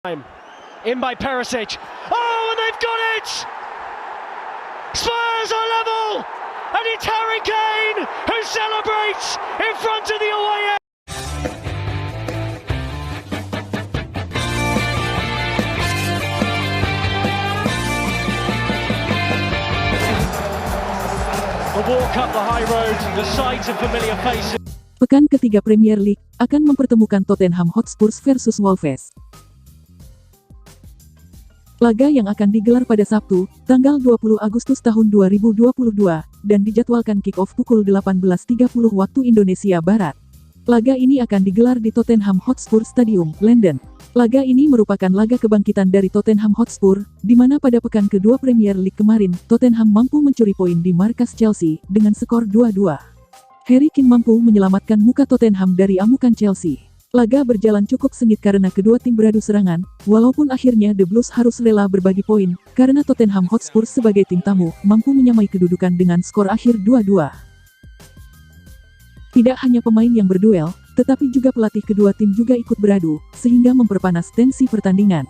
In by Perisic. Oh, and they've got it! Spurs are level! And it's Harry Kane who celebrates in front of the away end. A walk up the high road, the sight of familiar faces. Pekan ketiga Premier League akan mempertemukan Tottenham Hotspur versus Wolves. Laga yang akan digelar pada Sabtu, tanggal 20 Agustus tahun 2022, dan dijadwalkan kick-off pukul 18.30 waktu Indonesia Barat. Laga ini akan digelar di Tottenham Hotspur Stadium, London. Laga ini merupakan laga kebangkitan dari Tottenham Hotspur, di mana pada pekan kedua Premier League kemarin, Tottenham mampu mencuri poin di markas Chelsea, dengan skor 2-2. Harry Kane mampu menyelamatkan muka Tottenham dari amukan Chelsea. Laga berjalan cukup sengit karena kedua tim beradu serangan, walaupun akhirnya The Blues harus rela berbagi poin, karena Tottenham Hotspur sebagai tim tamu, mampu menyamai kedudukan dengan skor akhir 2-2. Tidak hanya pemain yang berduel, tetapi juga pelatih kedua tim juga ikut beradu, sehingga memperpanas tensi pertandingan.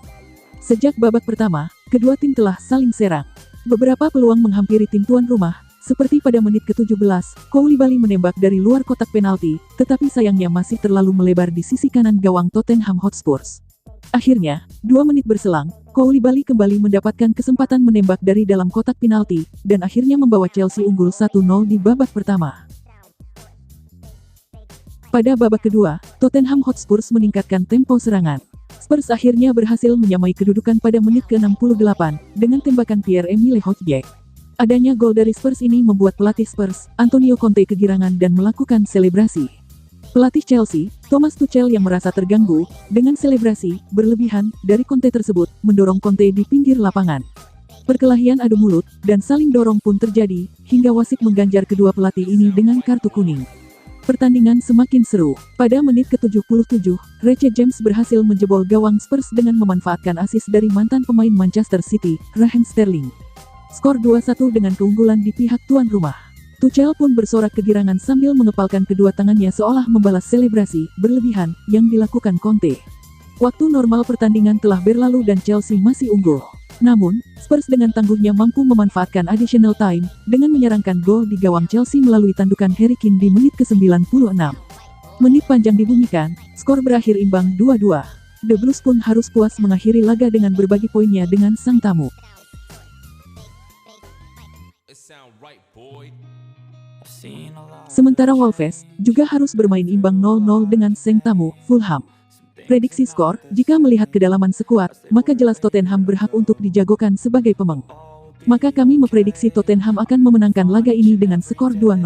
Sejak babak pertama, kedua tim telah saling serang. Beberapa peluang menghampiri tim tuan rumah, seperti pada menit ke-17, Koulibaly menembak dari luar kotak penalti, tetapi sayangnya masih terlalu melebar di sisi kanan gawang Tottenham Hotspur. Akhirnya, 2 menit berselang, Koulibaly kembali mendapatkan kesempatan menembak dari dalam kotak penalti, dan akhirnya membawa Chelsea unggul 1-0 di babak pertama. Pada babak kedua, Tottenham Hotspur meningkatkan tempo serangan. Spurs akhirnya berhasil menyamai kedudukan pada menit ke-68, dengan tembakan Pierre-Emile Hojbjerg. Adanya gol dari Spurs ini membuat pelatih Spurs, Antonio Conte kegirangan dan melakukan selebrasi. Pelatih Chelsea, Thomas Tuchel yang merasa terganggu, dengan selebrasi, berlebihan, dari Conte tersebut, mendorong Conte di pinggir lapangan. Perkelahian adu mulut, dan saling dorong pun terjadi, hingga wasit mengganjar kedua pelatih ini dengan kartu kuning. Pertandingan semakin seru. Pada menit ke-77, Reece James berhasil menjebol gawang Spurs dengan memanfaatkan assist dari mantan pemain Manchester City, Raheem Sterling. Skor 2-1 dengan keunggulan di pihak tuan rumah. Tuchel pun bersorak kegirangan sambil mengepalkan kedua tangannya seolah membalas selebrasi berlebihan yang dilakukan Conte. Waktu normal pertandingan telah berlalu dan Chelsea masih unggul. Namun, Spurs dengan tangguhnya mampu memanfaatkan additional time dengan menyerangkan gol di gawang Chelsea melalui tandukan Harry Kane di menit ke-96. Menit panjang dibunyikan, skor berakhir imbang 2-2. The Blues pun harus puas mengakhiri laga dengan berbagi poinnya dengan sang tamu. Sementara Wolves juga harus bermain imbang 0-0 dengan sang tamu, Fulham. Prediksi skor, jika melihat kedalaman skuad, maka jelas Tottenham berhak untuk dijagokan sebagai pemenang. Maka kami memprediksi Tottenham akan memenangkan laga ini dengan skor 2-0.